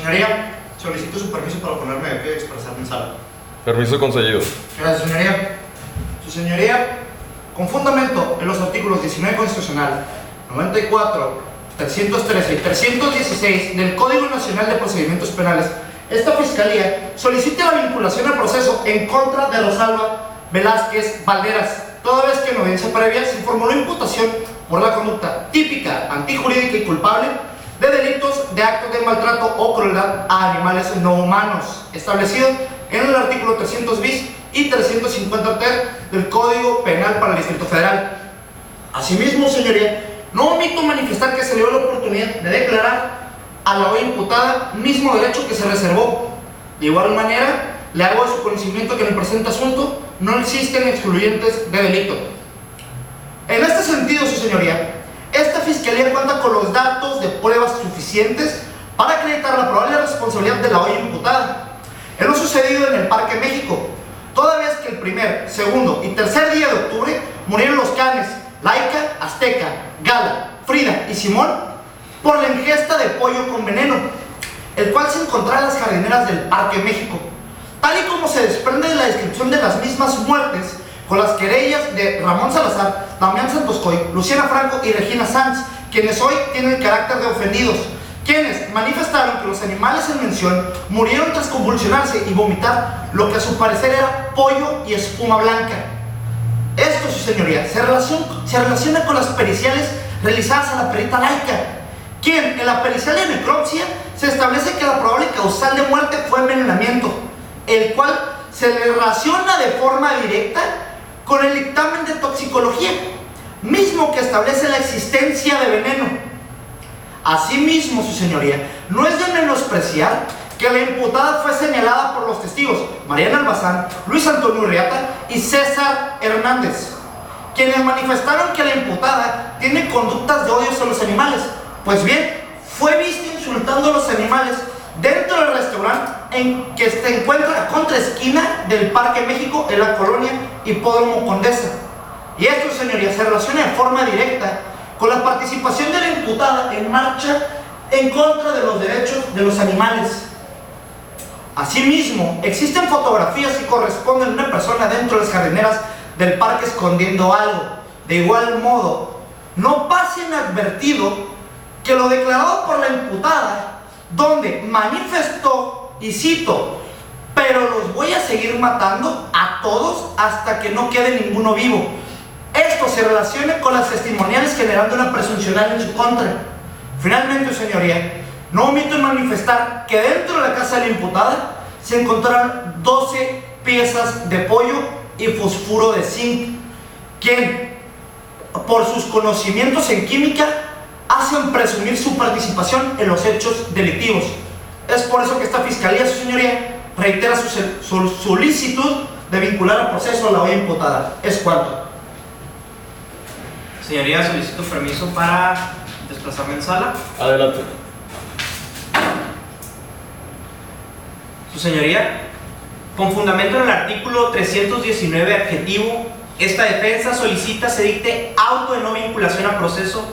Señoría, solicito su permiso para ponerme de pie y expresarme en sala. Permiso concedido. Gracias, señoría. Su señoría, con fundamento en los artículos 19 constitucional, 94, 313 y 316 del Código Nacional de Procedimientos Penales, esta Fiscalía solicita la vinculación al proceso en contra de Rosalba Velázquez Valderas, toda vez que en audiencia previa se formuló imputación por la conducta típica, antijurídica y culpable de delitos de actos de maltrato o crueldad a animales no humanos, establecido en el artículo 300 bis y 350 ter del Código Penal para el Distrito Federal. Asimismo, señoría, no omito manifestar que se le dio la oportunidad de declarar a la hoy imputada mismo derecho que se reservó. De igual manera, le hago a su conocimiento que en el presente asunto no existen excluyentes de delito. En este sentido, su señoría, esta Fiscalía cuenta con los datos de pruebas suficientes para acreditar la probable responsabilidad de la hoy imputada en lo sucedido en el Parque México, toda vez que el primer, segundo y tercer día de octubre murieron los canes Laika, Azteca, Gala, Frida y Simón por la ingesta de pollo con veneno, el cual se encontraba en las jardineras del Parque México, tal y como se desprende de la descripción de las mismas muertes con las querellas de Ramón Salazar, Damián Santoscoy, Luciana Franco y Regina Sanz, quienes hoy tienen el carácter de ofendidos, quienes manifestaron que los animales en mención murieron tras convulsionarse y vomitar lo que a su parecer era pollo y espuma blanca. Esto, su señoría, se relaciona con las periciales realizadas a la perita Laika, quien en la pericial de necropsia se establece que la probable causal de muerte fue envenenamiento, el cual se le relaciona de forma directa con el dictamen de toxicología, mismo que establece la existencia de veneno. Asimismo, su señoría, no es de menospreciar que la imputada fue señalada por los testigos Mariana Albazán, Luis Antonio Urriata y César Hernández, quienes manifestaron que la imputada tiene conductas de odio hacia los animales. Pues bien, fue vista insultando a los animales dentro del restaurante en que se encuentra a contraesquina del Parque México en la colonia Hipódromo Condesa. Y esto, señoría, se relaciona de forma directa con la participación de la imputada en marcha en contra de los derechos de los animales. Asimismo, existen fotografías que corresponden a una persona dentro de las jardineras del parque escondiendo algo. De igual modo, no pase inadvertido que lo declarado por la imputada, donde manifestó, y cito, pero los voy a seguir matando a todos hasta que no quede ninguno vivo. Esto se relaciona con las testimoniales generando una presunción en su contra. Finalmente, señoría, no omito en manifestar que dentro de la casa de la imputada se encontraron 12 piezas de pollo y fosfuro de zinc, quien, por sus conocimientos en química, hacen presumir su participación en los hechos delictivos. Es por eso que esta Fiscalía, su señoría, reitera su solicitud de vincular al proceso a la hoy imputada. Es cuanto. Señoría, solicito permiso para desplazarme en sala. Adelante. Su señoría, con fundamento en el artículo 319 adjetivo, esta defensa solicita se dicte auto de no vinculación a proceso,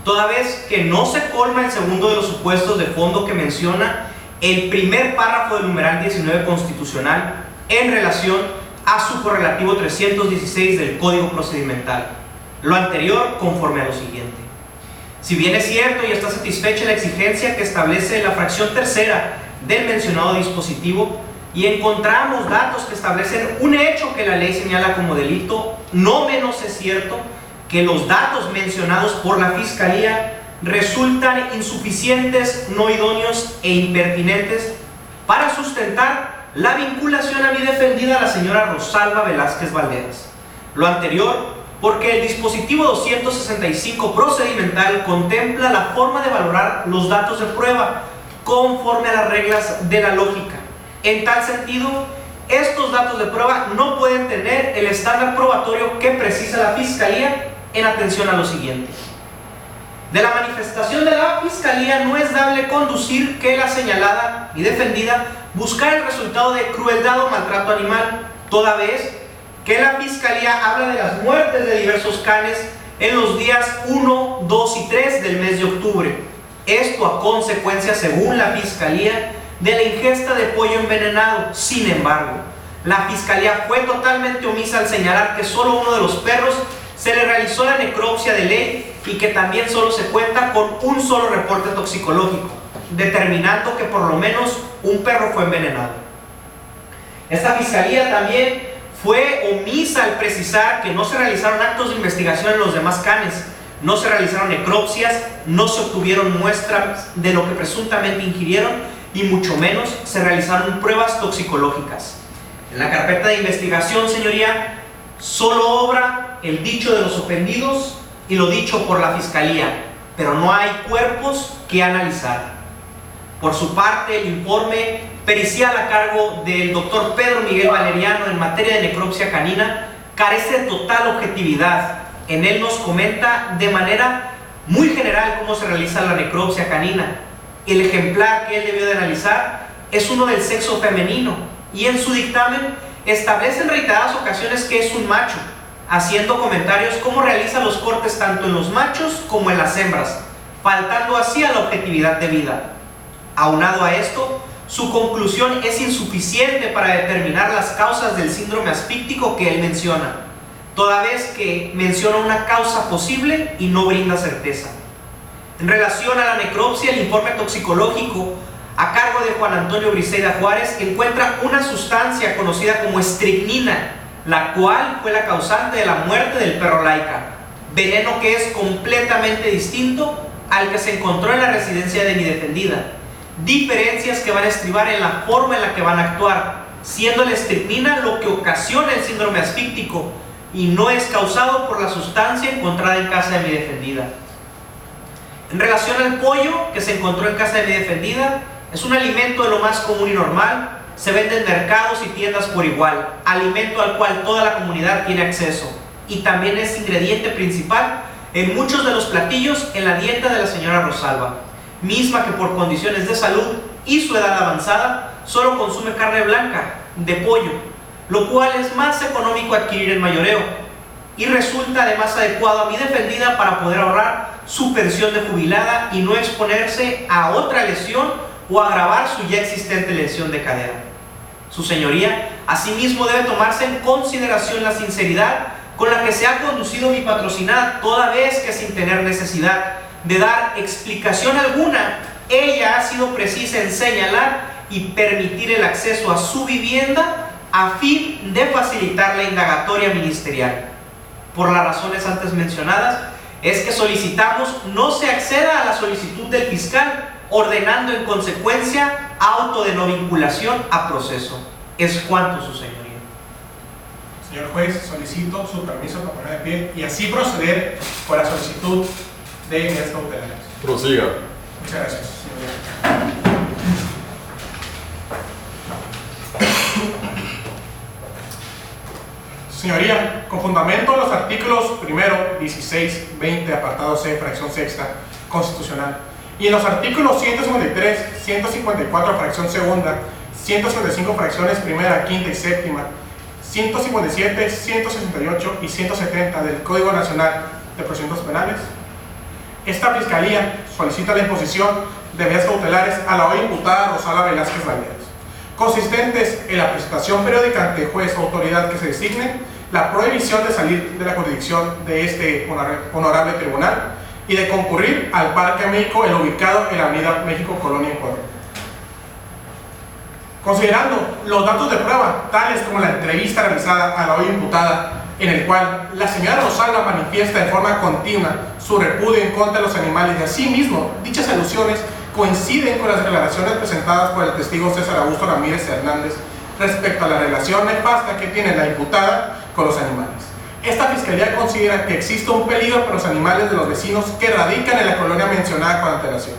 toda vez que no se colma el segundo de los supuestos de fondo que menciona el primer párrafo del numeral 19 constitucional en relación a su correlativo 316 del Código Procedimental. Lo anterior conforme a lo siguiente. Si bien es cierto y está satisfecha la exigencia que establece la fracción tercera del mencionado dispositivo y encontramos datos que establecen un hecho que la ley señala como delito, no menos es cierto que los datos mencionados por la Fiscalía resultan insuficientes, no idóneos e impertinentes para sustentar la vinculación a mi defendida, la señora Rosalba Velázquez Valderas. Lo anterior porque el dispositivo 265 procedimental contempla la forma de valorar los datos de prueba conforme a las reglas de la lógica. En tal sentido, estos datos de prueba no pueden tener el estándar probatorio que precisa la Fiscalía en atención a lo siguiente. De la manifestación de la Fiscalía no es dable conducir que la señalada y defendida buscar el resultado de crueldad o maltrato animal, toda vez que la Fiscalía habla de las muertes de diversos canes en los días 1, 2 y 3 del mes de octubre. Esto a consecuencia, según la Fiscalía, de la ingesta de pollo envenenado. Sin embargo, la Fiscalía fue totalmente omisa al señalar que solo uno de los perros se le realizó la necropsia de ley y que también solo se cuenta con un solo reporte toxicológico, determinando que por lo menos un perro fue envenenado. Esta Fiscalía también fue omisa al precisar que no se realizaron actos de investigación en los demás canes, no se realizaron necropsias, no se obtuvieron muestras de lo que presuntamente ingirieron y mucho menos se realizaron pruebas toxicológicas. En la carpeta de investigación, señoría, solo obra el dicho de los ofendidos y lo dicho por la Fiscalía, pero no hay cuerpos que analizar. Por su parte, el informe pericial a cargo del doctor Pedro Miguel Valeriano en materia de necropsia canina carece de total objetividad. En él nos comenta de manera muy general cómo se realiza la necropsia canina. El ejemplar que él debió de analizar es uno del sexo femenino y en su dictamen establece en reiteradas ocasiones que es un macho, haciendo comentarios cómo realiza los cortes tanto en los machos como en las hembras, faltando así a la objetividad debida. Aunado a esto, su conclusión es insuficiente para determinar las causas del síndrome asfíctico que él menciona, toda vez que menciona una causa posible y no brinda certeza. En relación a la necropsia, el informe toxicológico a cargo de Juan Antonio Briseida Juárez encuentra una sustancia conocida como estricnina, la cual fue la causante de la muerte del perro Laika, veneno que es completamente distinto al que se encontró en la residencia de mi defendida. Diferencias que van a estribar en la forma en la que van a actuar, siendo la estricnina lo que ocasiona el síndrome asfíctico y no es causado por la sustancia encontrada en casa de mi defendida. En relación al pollo que se encontró en casa de mi defendida, es un alimento de lo más común y normal, se vende en mercados y tiendas por igual, alimento al cual toda la comunidad tiene acceso y también es ingrediente principal en muchos de los platillos en la dieta de la señora Rosalba, misma que por condiciones de salud y su edad avanzada solo consume carne blanca de pollo, lo cual es más económico adquirir en mayoreo y resulta además adecuado a mi defendida para poder ahorrar su pensión de jubilada y no exponerse a otra lesión o agravar su ya existente lesión de cadera. Su señoría asimismo debe tomarse en consideración la sinceridad con la que se ha conducido mi patrocinada, toda vez que sin tener necesidad de dar explicación alguna, ella ha sido precisa en señalar y permitir el acceso a su vivienda a fin de facilitar la indagatoria ministerial. Por las razones antes mencionadas, es que solicitamos no se acceda a la solicitud del fiscal, ordenando en consecuencia auto de no vinculación a proceso. Es cuanto, su señoría. Señor juez, solicito su permiso para poner de pie y así proceder con la solicitud de medidas cautelares. Prosiga. Muchas gracias, señoría. Señoría, con fundamento en los artículos 1, 16, 20, apartado C, fracción sexta, constitucional, y en los artículos 153, 154, fracción segunda, 155, fracciones primera, quinta y séptima, 157, 168 y 170 del Código Nacional de Procedimientos Penales, esta Fiscalía solicita la imposición de medidas cautelares a la hoy imputada Rosalba Velázquez Valderas, consistentes en la presentación periódica ante juez o autoridad que se designe, la prohibición de salir de la jurisdicción de este honorable tribunal y de concurrir al Parque México, el ubicado en la Avenida México Colonia en Puebla. Considerando los datos de prueba, tales como la entrevista realizada a la hoy imputada, en el cual la señora Rosalba manifiesta de forma continua su repudio en contra de los animales y asimismo dichas alusiones coinciden con las declaraciones presentadas por el testigo César Augusto Ramírez Hernández respecto a la relación nefasta que tiene la imputada con los animales. Esta Fiscalía considera que existe un peligro para los animales de los vecinos que radican en la colonia mencionada con antelación.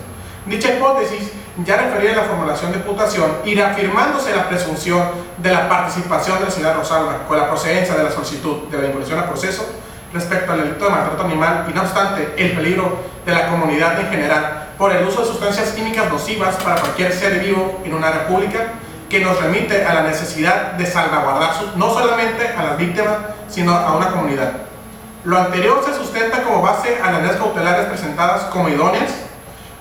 Dicha hipótesis ya referida a la formulación de imputación y reafirmándose la presunción de la participación de la señora Rosalba con la procedencia de la solicitud de la vinculación a proceso respecto al delito de maltrato animal y no obstante el peligro de la comunidad en general por el uso de sustancias químicas nocivas para cualquier ser vivo en un área pública, que nos remite a la necesidad de salvaguardar no solamente a las víctimas, sino a una comunidad. Lo anterior se sustenta como base a las medidas cautelares presentadas como idóneas,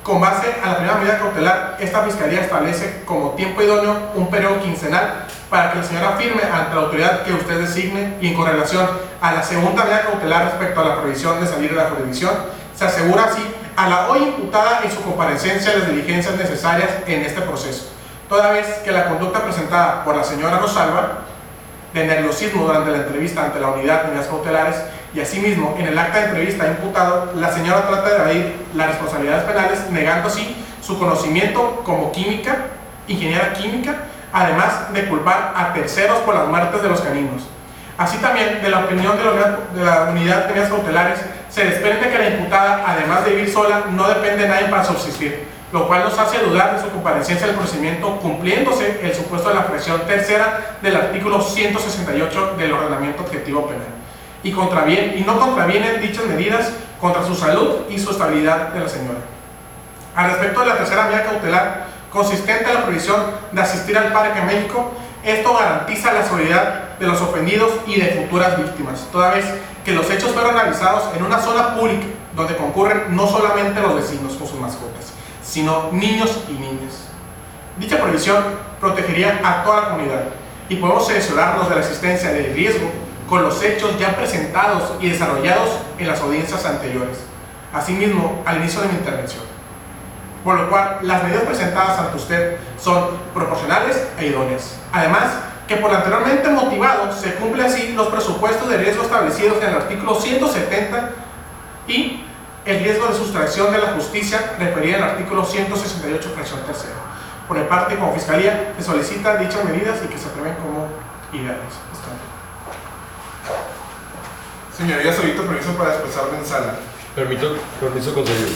Con base a la primera medida cautelar, esta Fiscalía establece como tiempo idóneo un periodo quincenal para que la señora firme ante la autoridad que usted designe, y con relación a la segunda medida cautelar respecto a la prohibición de salir de la jurisdicción, se asegura así a la hoy imputada en su comparecencia las diligencias necesarias en este proceso, toda vez que la conducta presentada por la señora Rosalba de nerviosismo durante la entrevista ante la unidad de medidas cautelares y asimismo en el acta de entrevista imputado, la señora trata de evadir las responsabilidades penales, negando así su conocimiento como ingeniera química, además de culpar a terceros por las muertes de los caninos. Así también, de la opinión de la unidad de medidas cautelares, se desprende que la imputada, además de vivir sola, no depende de nadie para subsistir, lo cual nos hace dudar de su comparecencia del procedimiento, cumpliéndose el supuesto de la fracción tercera del artículo 168 del ordenamiento objetivo penal, y no contravienen dichas medidas contra su salud y su estabilidad de la señora. Al respecto de la tercera medida cautelar, consistente en la prohibición de asistir al Parque México, esto garantiza la seguridad de los ofendidos y de futuras víctimas, toda vez que los hechos fueron realizados en una zona pública donde concurren no solamente los vecinos con sus mascotas, sino niños y niñas. Dicha prohibición protegería a toda la comunidad y podemos cerciorarnos de la existencia de riesgo con los hechos ya presentados y desarrollados en las audiencias anteriores, asimismo al inicio de mi intervención. Por lo cual, las medidas presentadas ante usted son proporcionales e idóneas. Además, que por lo anteriormente motivado, se cumple así los presupuestos de riesgo establecidos en el artículo 170 y el riesgo de sustracción de la justicia referido en el artículo 168, fracción tercera. Por mi parte, como Fiscalía, se solicitan dichas medidas y que se aprueben como ideales. Señoría, solicito permiso para expresarme en sala. Permiso concedido.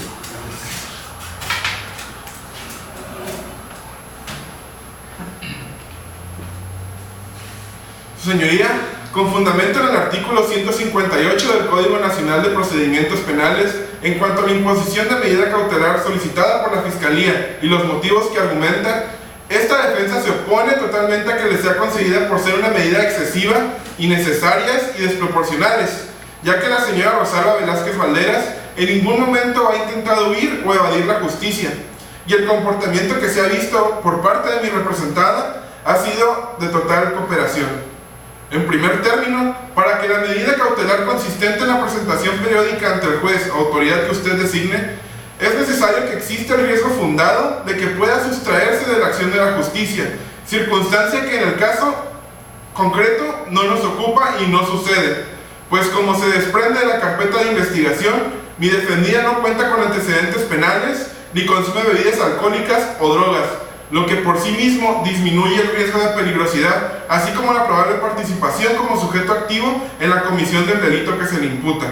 Señoría, con fundamento en el artículo 158 del Código Nacional de Procedimientos Penales, en cuanto a la imposición de medida cautelar solicitada por la Fiscalía y los motivos que argumenta, esta defensa se opone totalmente a que le sea concedida por ser una medida excesiva, innecesarias y desproporcionales, ya que la señora Rosalba Velázquez Valderas en ningún momento ha intentado huir o evadir la justicia, y el comportamiento que se ha visto por parte de mi representada ha sido de total cooperación. En primer término, para que la medida cautelar consistente en la presentación periódica ante el juez o autoridad que usted designe, es necesario que exista el riesgo fundado de que pueda sustraerse de la acción de la justicia, circunstancia que en el caso concreto no nos ocupa y no sucede, pues como se desprende de la carpeta de investigación, mi defendida no cuenta con antecedentes penales ni consume bebidas alcohólicas o drogas, lo que por sí mismo disminuye el riesgo de peligrosidad, así como la probable participación como sujeto activo en la comisión del delito que se le imputa.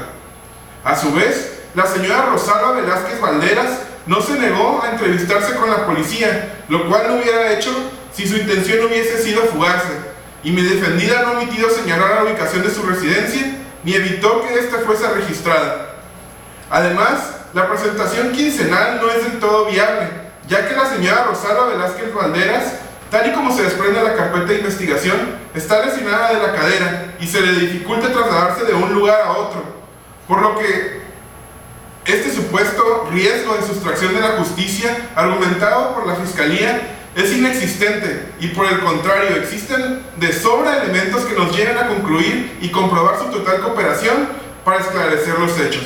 A su vez, la señora Rosalba Velázquez Valderas no se negó a entrevistarse con la policía, lo cual no hubiera hecho si su intención hubiese sido fugarse, y mi defendida no ha omitido señalar la ubicación de su residencia, ni evitó que ésta fuese registrada. Además, la presentación quincenal no es del todo viable, ya que la señora Rosalba Velázquez Valderas, tal y como se desprende de la carpeta de investigación, está lesionada de la cadera y se le dificulta trasladarse de un lugar a otro, por lo que este supuesto riesgo de sustracción de la justicia, argumentado por la Fiscalía, es inexistente y por el contrario, existen de sobra elementos que nos lleven a concluir y comprobar su total cooperación para esclarecer los hechos.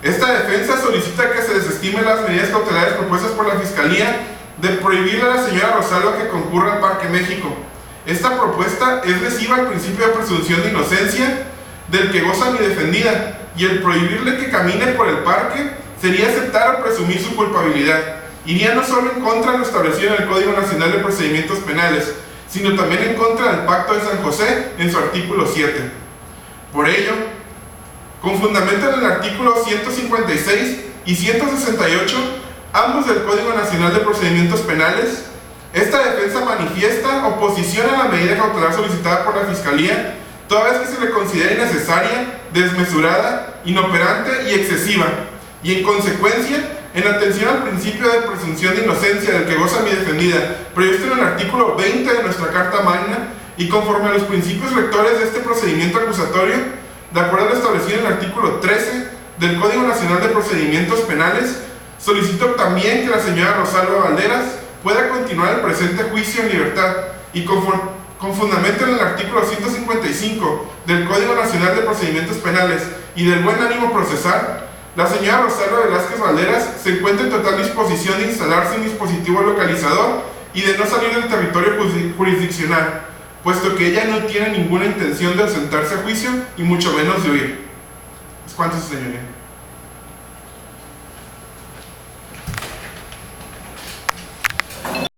Esta defensa solicita que se desestimen las medidas cautelares propuestas por la Fiscalía de prohibirle a la señora Rosalba que concurra al Parque México. Esta propuesta es lesiva al principio de presunción de inocencia del que goza mi defendida, y el prohibirle que camine por el parque sería aceptar o presumir su culpabilidad. Iría no solo en contra de lo establecido en el Código Nacional de Procedimientos Penales, sino también en contra del Pacto de San José en su artículo 7. Por ello, con fundamento en el artículo 156 y 168, ambos del Código Nacional de Procedimientos Penales, esta defensa manifiesta oposición a la medida cautelar solicitada por la Fiscalía, toda vez que se le considere innecesaria, desmesurada, inoperante y excesiva, y en consecuencia, en atención al principio de presunción de inocencia del que goza mi defendida, previsto en el artículo 20 de nuestra Carta Magna, y conforme a los principios rectores de este procedimiento acusatorio, de acuerdo a lo establecido en el artículo 13 del Código Nacional de Procedimientos Penales, Solicito también que la señora Rosalba Valderas pueda continuar el presente juicio en libertad y con fundamento en el artículo 155 del Código Nacional de Procedimientos Penales y del buen ánimo procesal, la señora Rosalba Velázquez Valderas se encuentra en total disposición de instalarse un dispositivo localizador y de no salir del territorio jurisdiccional, puesto que ella no tiene ninguna intención de ausentarse a juicio y mucho menos de huir. Es cuanto, su señoría.